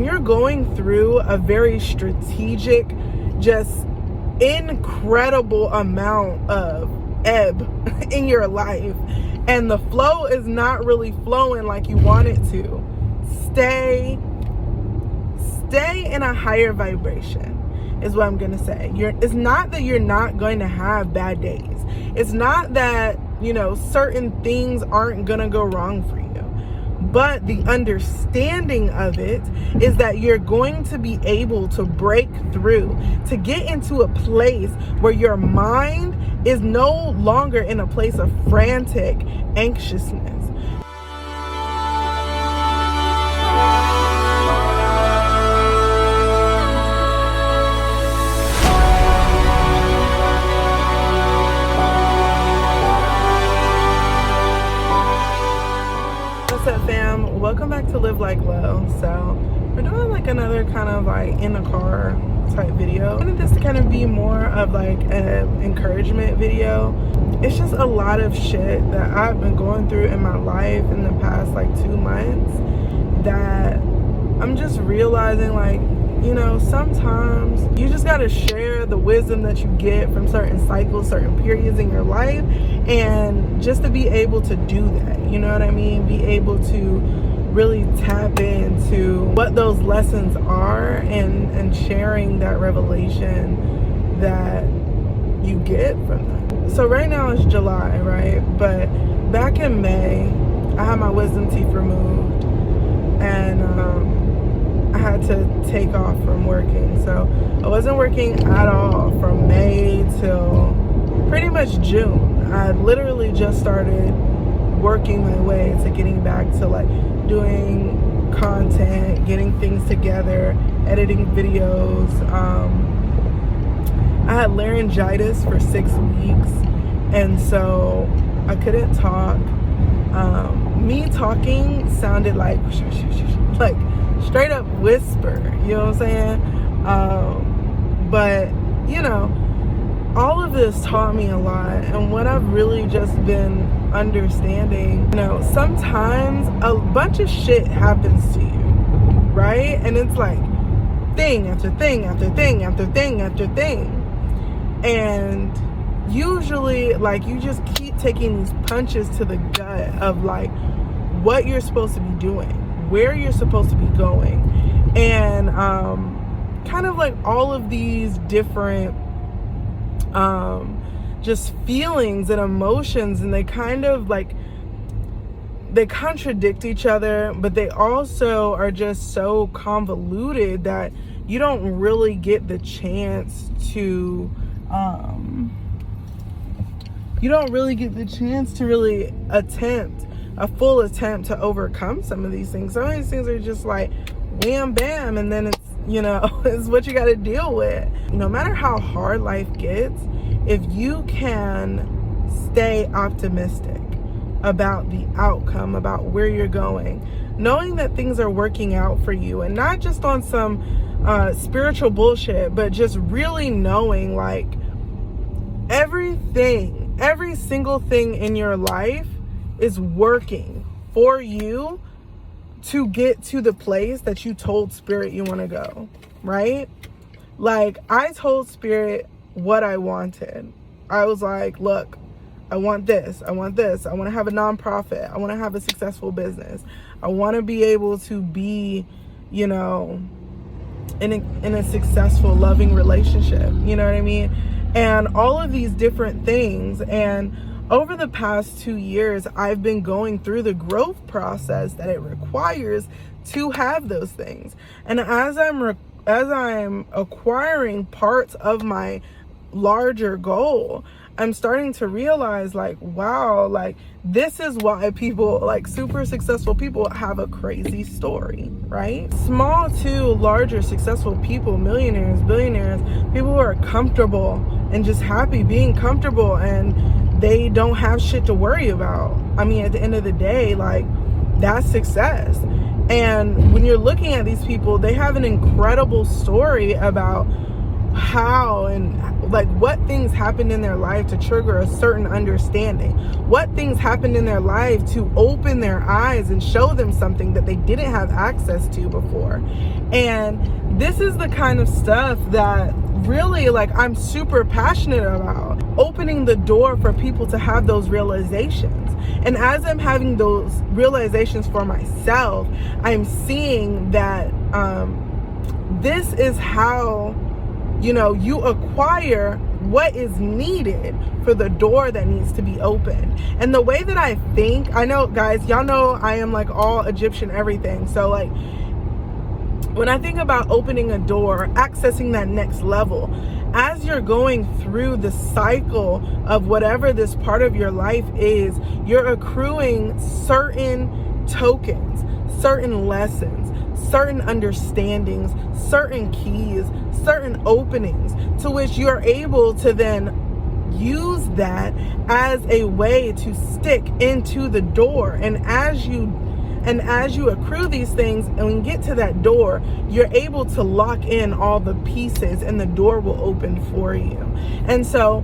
you're going through a very strategic, just incredible amount of ebb in your life, and the flow is not really flowing like you want it to, stay in a higher vibration is what I'm gonna say. It's not that you're not going to have bad days. It's not that, certain things aren't gonna go wrong for you. But the understanding of it is that you're going to be able to break through, to get into a place where your mind is no longer in a place of frantic anxiousness. Fam, welcome back to LiveLikeLo. So we're doing like another kind of like in the car type video. I wanted this to kind of be more of like an encouragement video. It's just a lot of shit that I've been going through in my life in the past like 2 months that I'm just realizing, like, sometimes you just got to share the wisdom that you get from certain cycles, certain periods in your life, and just to be able to do that, you know what I mean? Be able to really tap into what those lessons are and sharing that revelation that you get from them. So right now it's July, right? But back in May, I had my wisdom teeth removed, and I had to take off from working. So I wasn't working at all from May till pretty much June. I literally just started working my way to getting back to like doing content, getting things together, editing videos. I had laryngitis for 6 weeks, and so I couldn't talk. Me talking sounded like straight up whisper, you know what I'm saying? But all of this taught me a lot, and what I've really just been understanding, sometimes a bunch of shit happens to you, right? And it's like thing after thing after thing after thing after thing, and usually like you just keep taking these punches to the gut of like what you're supposed to be doing, where you're supposed to be going, and kind of like all of these different just feelings and emotions, and they kind of like they contradict each other, but they also are just so convoluted that you don't really get the chance to really attempt a full attempt to overcome some of these things. Some of these things are just like wham bam, and then it's it's what you got to deal with. No matter how hard life gets, if you can stay optimistic about the outcome, about where you're going, knowing that things are working out for you, and not just on some spiritual bullshit, but just really knowing like every single thing in your life is working for you to get to the place that you told spirit you want to go, right? Like, I told spirit what I wanted. I was like, look, I want this, I want this, I want to have a nonprofit, I want to have a successful business, I want to be able to be, in a successful, loving relationship, you know what I mean? And all of these different things. And over the past 2 years, I've been going through the growth process that it requires to have those things. And as I'm acquiring parts of my larger goal, I'm starting to realize like, wow, like this is why people, like super successful people, have a crazy story, right? Small to larger successful people, millionaires, billionaires, people who are comfortable and just happy being comfortable, and they don't have shit to worry about. I mean, at the end of the day, like, that's success. And when you're looking at these people, they have an incredible story about how and like what things happened in their life to trigger a certain understanding, what things happened in their life to open their eyes and show them something that they didn't have access to before. And this is the kind of stuff that really, like, I'm super passionate about, opening the door for people to have those realizations. And as I'm having those realizations for myself, I'm seeing that this is how, you know, you acquire what is needed for the door that needs to be opened. And the way that I think, I know, guys, y'all know I am like all Egyptian everything. So like, when I think about opening a door, accessing that next level, as you're going through the cycle of whatever this part of your life is, you're accruing certain tokens, certain lessons, certain understandings, certain keys, certain openings, to which you're able to then use that as a way to stick into the door. And as you accrue these things and get to that door, you're able to lock in all the pieces and the door will open for you. And so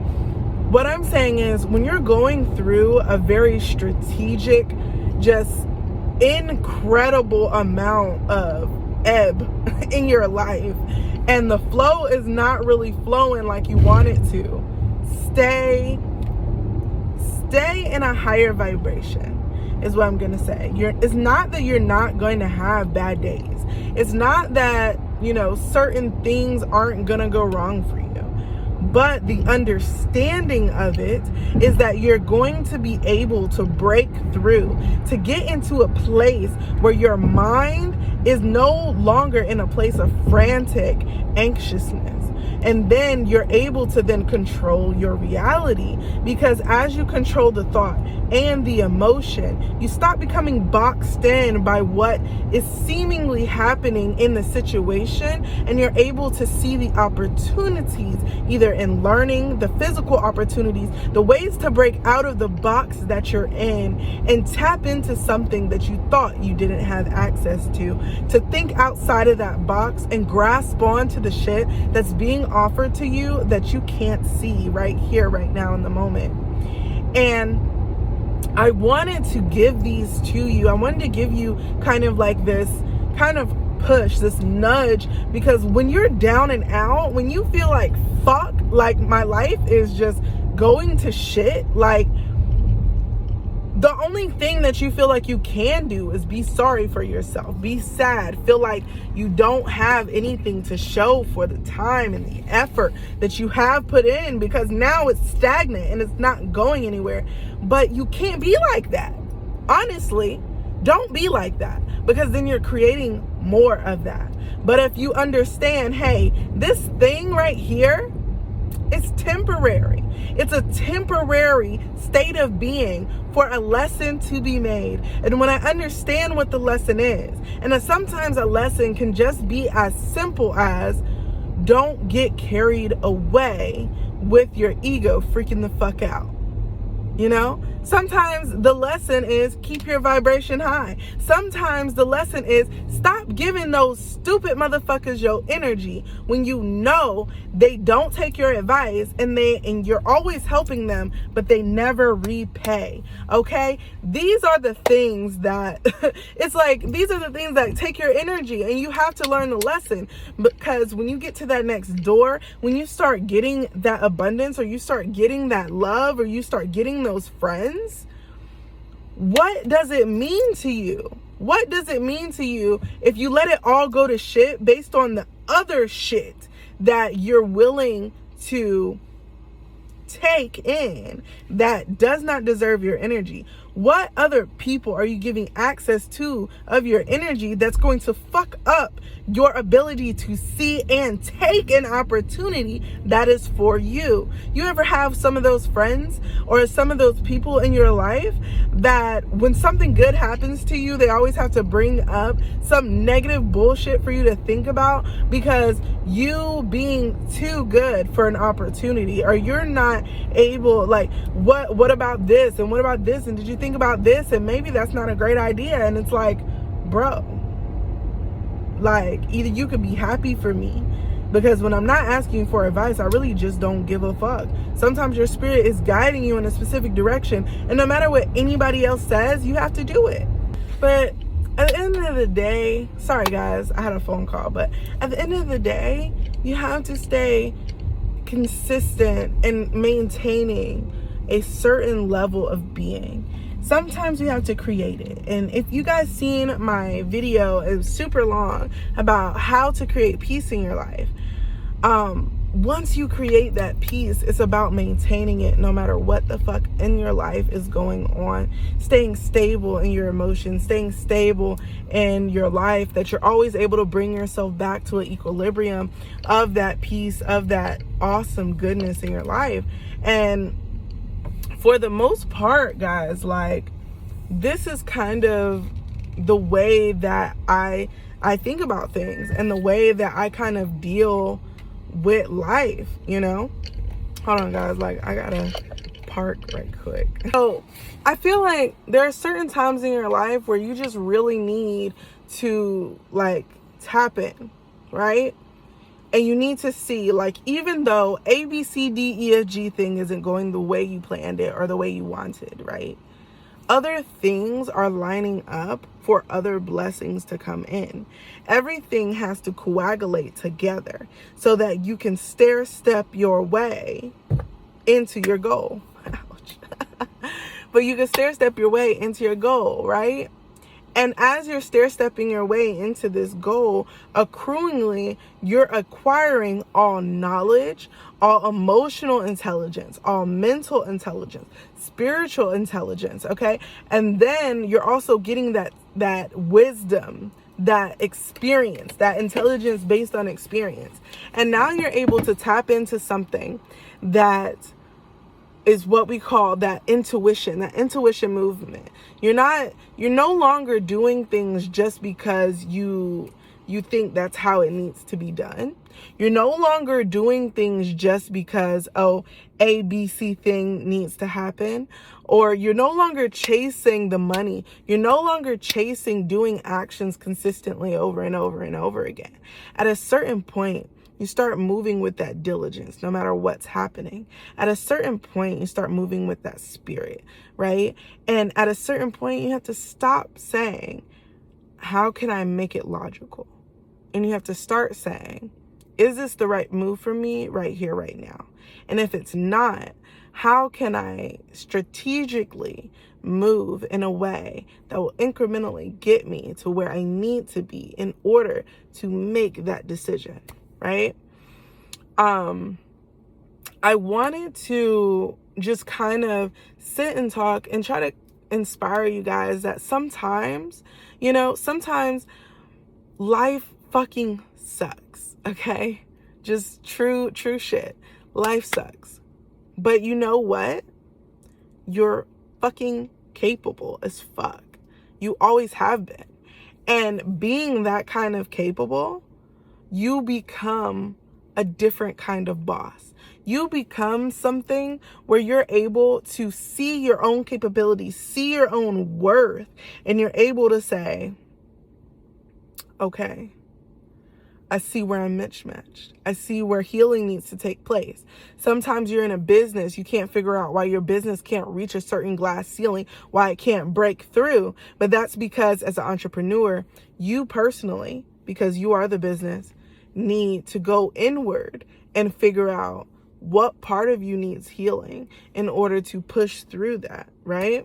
what I'm saying is, when you're going through a very strategic, just incredible amount of ebb in your life, and the flow is not really flowing like you want it to, stay in a higher vibration is what I'm gonna say. It's not that you're not going to have bad days. It's not that, you know, certain things aren't gonna go wrong for you. But the understanding of it is that you're going to be able to break through, to get into a place where your mind is no longer in a place of frantic anxiousness. And then you're able to then control your reality, because as you control the thought and the emotion, you stop becoming boxed in by what is seemingly happening in the situation, and you're able to see the opportunities, either in learning, the physical opportunities, the ways to break out of the box that you're in and tap into something that you thought you didn't have access to think outside of that box and grasp on to the shit that's being offered to you that you can't see right here, right now in the moment. And I wanted to give these to you. I wanted to give you kind of like this kind of push, this nudge, because when you're down and out, when you feel like fuck, like my life is just going to shit, like the only thing that you feel like you can do is be sorry for yourself, be sad, feel like you don't have anything to show for the time and the effort that you have put in, because now it's stagnant and it's not going anywhere. But you can't be like that. Honestly, don't be like that, because then you're creating more of that. But if you understand, hey, this thing right here, it's temporary. It's a temporary state of being for a lesson to be made. And when I understand what the lesson is, and sometimes a lesson can just be as simple as, don't get carried away with your ego freaking the fuck out. You know, sometimes the lesson is keep your vibration high. Sometimes the lesson is stop giving those stupid motherfuckers your energy when you know they don't take your advice and you're always helping them, but they never repay. Okay, these are the things that it's like, these are the things that take your energy, and you have to learn the lesson, because when you get to that next door, when you start getting that abundance, or you start getting that love, or you start getting those friends, what does it mean to you? What does it mean to you if you let it all go to shit based on the other shit that you're willing to take in that does not deserve your energy? What other people are you giving access to of your energy that's going to fuck up your ability to see and take an opportunity that is for you? You ever have some of those friends or some of those people in your life that when something good happens to you, they always have to bring up some negative bullshit for you to think about, because you being too good for an opportunity, or you're not able, like, what about this, and what about this, and did you think about this, and maybe that's not a great idea. And it's like, bro, like, either you could be happy for me Because when I'm not asking you for advice, I really just don't give a fuck. Sometimes your spirit is guiding you in a specific direction, and no matter what anybody else says, you have to do it. But at the end of the day, sorry guys, I had a phone call, but at the end of the day, you have to stay consistent in maintaining a certain level of being. Sometimes you have to create it. And if you guys seen my video, it was super long, about how to create peace in your life. Once you create that peace, it's about maintaining it no matter what the fuck in your life is going on. Staying stable in your emotions, staying stable in your life, that you're always able to bring yourself back to an equilibrium of that peace, of that awesome goodness in your life. And for the most part, guys, like, this is kind of the way that I think about things, and the way that I kind of deal with life, you know? Hold on, guys, like, I gotta park right quick. So I feel like there are certain times in your life where you just really need to, like, tap in, right? And you need to see, like, even though A, B, C, D, E, F, G thing isn't going the way you planned it or the way you wanted, right? Other things are lining up for other blessings to come in. Everything has to coagulate together so that you can stair step your way into your goal. Ouch. But you can stair step your way into your goal, right? And as you're stair-stepping your way into this goal, accruingly, you're acquiring all knowledge, all emotional intelligence, all mental intelligence, spiritual intelligence, okay? And then you're also getting that wisdom, that experience, that intelligence based on experience. And now you're able to tap into something that is what we call that intuition movement. You're no longer doing things just because you think that's how it needs to be done. You're no longer doing things just because, oh, A, B, C thing needs to happen. Or you're no longer chasing the money. You're no longer chasing doing actions consistently over and over and over again. At a certain point, you start moving with that diligence, no matter what's happening. At a certain point, you start moving with that spirit, right? And at a certain point, you have to stop saying, how can I make it logical? And you have to start saying, is this the right move for me right here, right now? And if it's not, how can I strategically move in a way that will incrementally get me to where I need to be in order to make that decision? Right? I wanted to just kind of sit and talk and try to inspire you guys that sometimes life fucking sucks, okay? Just true shit. Life sucks. But you know what? You're fucking capable as fuck. You always have been. And being that kind of capable, you become a different kind of boss. You become something where you're able to see your own capabilities, see your own worth, and you're able to say, okay, I see where I'm mismatched. I see where healing needs to take place. Sometimes you're in a business, you can't figure out why your business can't reach a certain glass ceiling, why it can't break through. But that's because as an entrepreneur, you personally, because you are the business, need to go inward and figure out what part of you needs healing in order to push through that, right?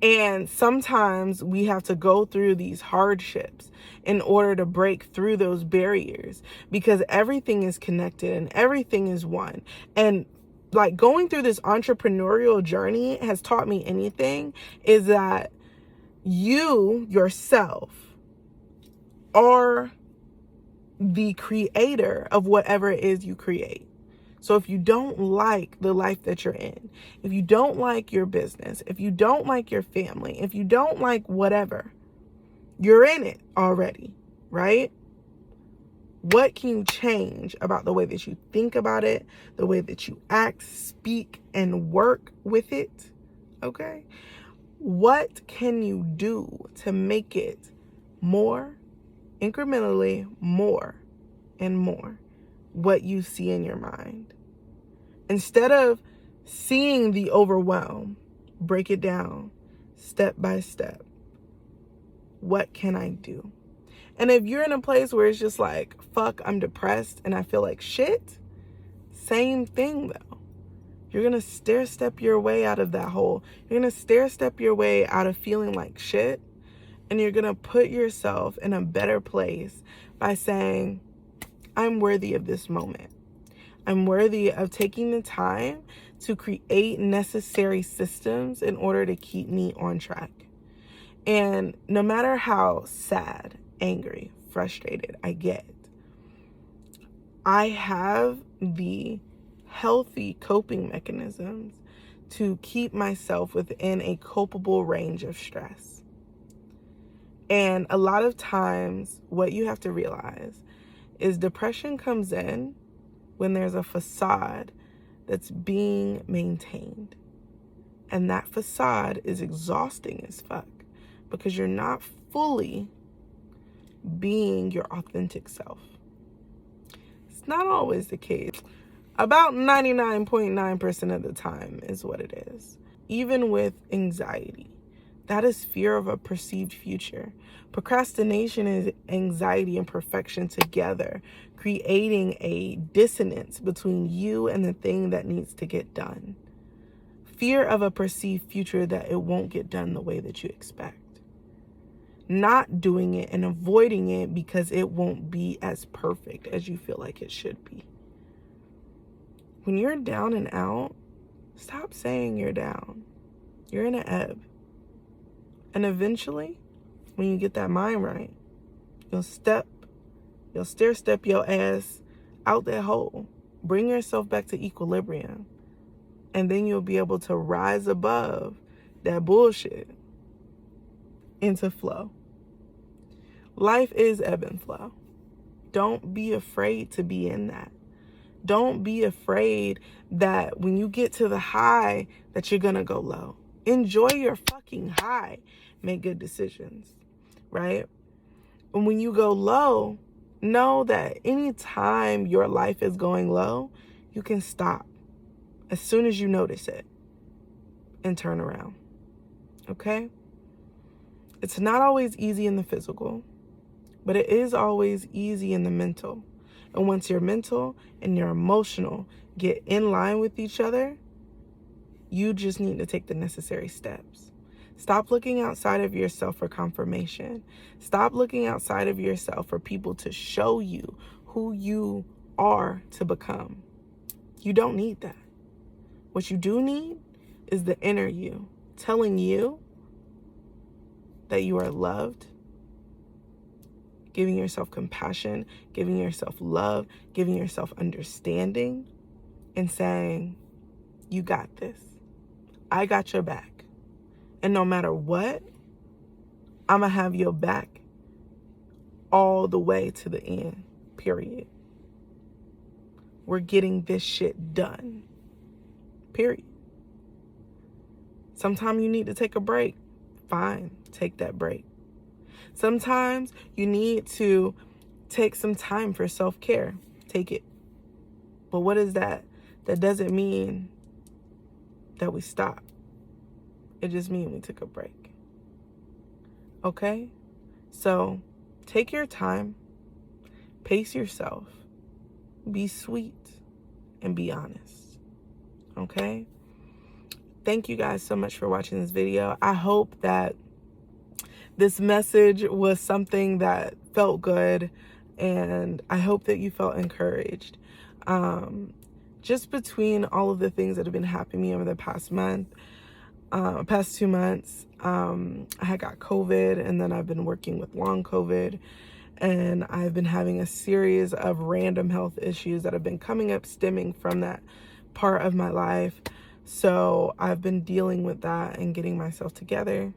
And sometimes we have to go through these hardships in order to break through those barriers, because everything is connected and everything is one. And like, going through this entrepreneurial journey has taught me anything, is that you yourself are the creator of whatever it is you create. So if you don't like the life that you're in, if you don't like your business, if you don't like your family, if you don't like whatever, you're in it already, right? What can you change about the way that you think about it, the way that you act, speak, and work with it? Okay? What can you do to make it more, incrementally more and more, what you see in your mind. Instead of seeing the overwhelm, break it down step by step. What can I do? And if you're in a place where it's just like, fuck, I'm depressed and I feel like shit, same thing though. You're going to stair step your way out of that hole. You're going to stair step your way out of feeling like shit. And you're going to put yourself in a better place by saying, I'm worthy of this moment. I'm worthy of taking the time to create necessary systems in order to keep me on track. And no matter how sad, angry, frustrated I get, I have the healthy coping mechanisms to keep myself within a copable range of stress. And a lot of times what you have to realize is depression comes in when there's a facade that's being maintained. And that facade is exhausting as fuck because you're not fully being your authentic self. It's not always the case. About 99.9% of the time is what it is. Even with anxiety, that is fear of a perceived future. Procrastination is anxiety and perfection together, creating a dissonance between you and the thing that needs to get done. Fear of a perceived future that it won't get done the way that you expect. Not doing it and avoiding it because it won't be as perfect as you feel like it should be. When you're down and out, stop saying you're down. You're in an ebb. And eventually, when you get that mind right, you'll stair step your ass out that hole. Bring yourself back to equilibrium. And then you'll be able to rise above that bullshit into flow. Life is ebb and flow. Don't be afraid to be in that. Don't be afraid that when you get to the high that you're gonna go low. Enjoy your fucking high. Make good decisions, right? And when you go low, know that anytime your life is going low, you can stop as soon as you notice it and turn around, okay? It's not always easy in the physical, but it is always easy in the mental. And once your mental and your emotional get in line with each other, you just need to take the necessary steps. Stop looking outside of yourself for confirmation. Stop looking outside of yourself for people to show you who you are to become. You don't need that. What you do need is the inner you telling you that you are loved, giving yourself compassion, giving yourself love, giving yourself understanding, and saying, you got this. I got your back. And no matter what, I'm going to have your back all the way to the end, period. We're getting this shit done, period. Sometimes you need to take a break. Fine, take that break. Sometimes you need to take some time for self-care. Take it. But what is that? That doesn't mean that we stop. It just means we took a break. Okay? So take your time. Pace yourself. Be sweet and be honest. Okay? Thank you guys so much for watching this video. I hope that this message was something that felt good, and I hope that you felt encouraged. Just between all of the things that have been happening to me over the past 2 months, I had got COVID, and then I've been working with long COVID, and I've been having a series of random health issues that have been coming up stemming from that part of my life. So I've been dealing with that and getting myself together.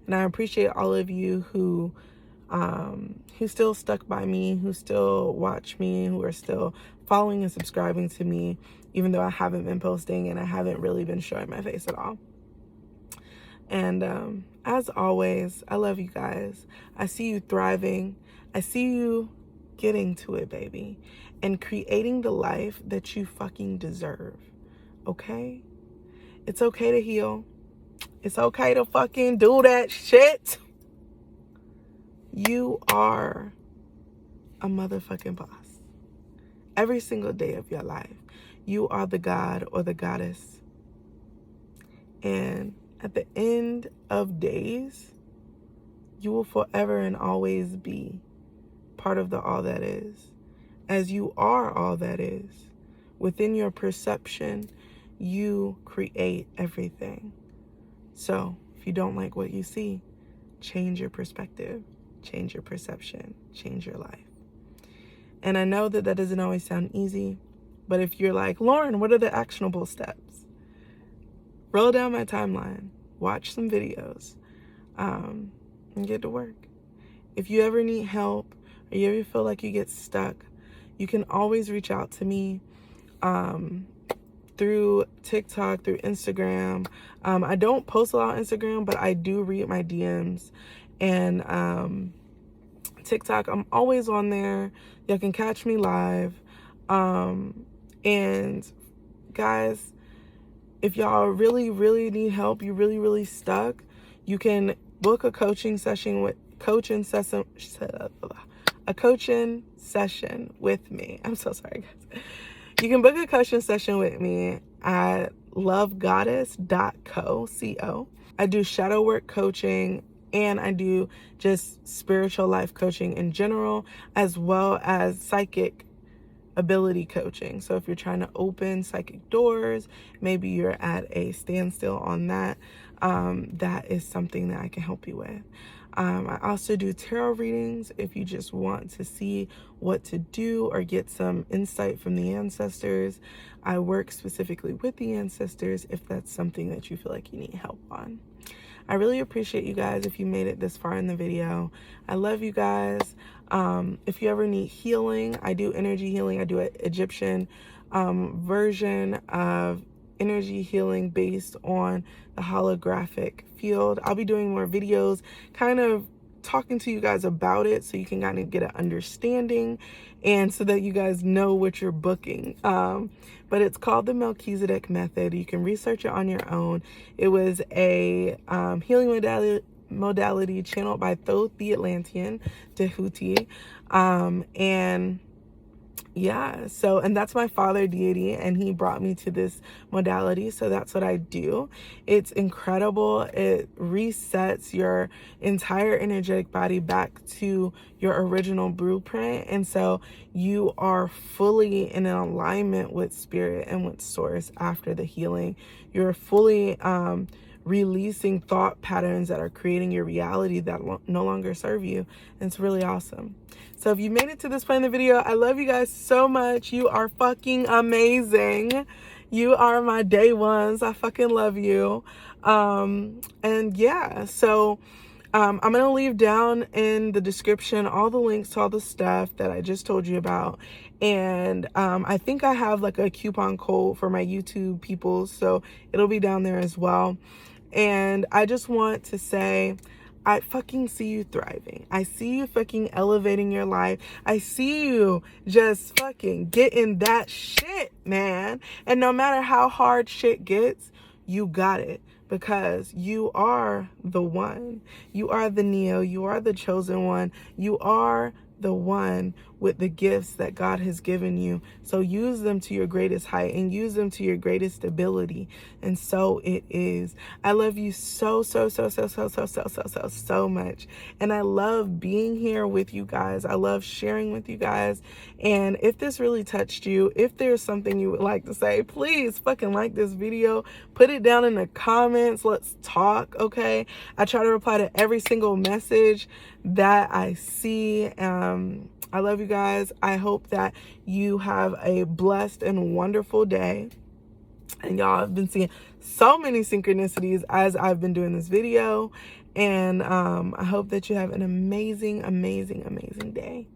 And I appreciate all of you who still stuck by me, who still watch me, who are still following and subscribing to me, even though I haven't been posting and I haven't really been showing my face at all. And as always, I love you guys. I see you thriving. I see you getting to it, baby, and creating the life that you fucking deserve. Okay? It's okay to heal. It's okay to fucking do that shit. You are a motherfucking boss. Every single day of your life, you are the god or the goddess. And at the end of days, you will forever and always be part of the all that is. As you are all that is. Within your perception, you create everything. So, if you don't like what you see, change your perspective, change your perception, change your life. And I know that doesn't always sound easy, but if you're like, Lauren, what are the actionable steps? Roll down my timeline, watch some videos, and get to work. If you ever need help, or you ever feel like you get stuck, you can always reach out to me through TikTok, through Instagram. I don't post a lot on Instagram, but I do read my DMs. And TikTok, I'm always on there. Y'all can catch me live. And guys, if y'all really, really need help, you really, really stuck, you can book a coaching session with me. I'm so sorry, guys. You can book a coaching session with me at lovegoddess.co. I do shadow work coaching, and I do just spiritual life coaching in general, as well as psychic ability coaching. So if you're trying to open psychic doors, maybe you're at a standstill on that, that is something that I can help you with. I also do tarot readings if you just want to see what to do or get some insight from the ancestors. I work specifically with the ancestors if that's something that you feel like you need help on. I really appreciate you guys if you made it this far in the video. I love you guys. If you ever need healing, I do energy healing. I do an Egyptian version of energy healing based on the holographic field. I'll be doing more videos kind of talking to you guys about it so you can kind of get an understanding and so that you guys know what you're booking. But it's called the Melchizedek method. You can research it on your own. It was a healing modality channeled by Thoth the Atlantean, Tehuti. And yeah, so, and that's my father deity, and he brought me to this modality, so that's what I do. It's incredible. It resets your entire energetic body back to your original blueprint, and so you are fully in an alignment with spirit and with source after the healing. You're fully releasing thought patterns that are creating your reality that no longer serve you. And it's really awesome. So if you made it to this point in the video, I love you guys so much. You are fucking amazing. You are my day ones. I fucking love you. And yeah, so I'm going to leave down in the description all the links to all the stuff that I just told you about. And I think I have like a coupon code for my YouTube people, so it'll be down there as well. And I just want to say, I fucking see you thriving. I see you fucking elevating your life. I see you just fucking getting that shit, man. And no matter how hard shit gets, you got it. Because you are the one. You are the Neo. You are the chosen one. You are the one with the gifts that God has given you. So use them to your greatest height and use them to your greatest ability. And so it is. I love you so much. And I love being here with you guys. I love sharing with you guys. And if this really touched you, if there's something you would like to say, please fucking like this video. Put it down in the comments. Let's talk, okay? I try to reply to every single message that I see. I love you guys. I hope that you have a blessed and wonderful day. And y'all have been seeing so many synchronicities as I've been doing this video. And I hope that you have an amazing day.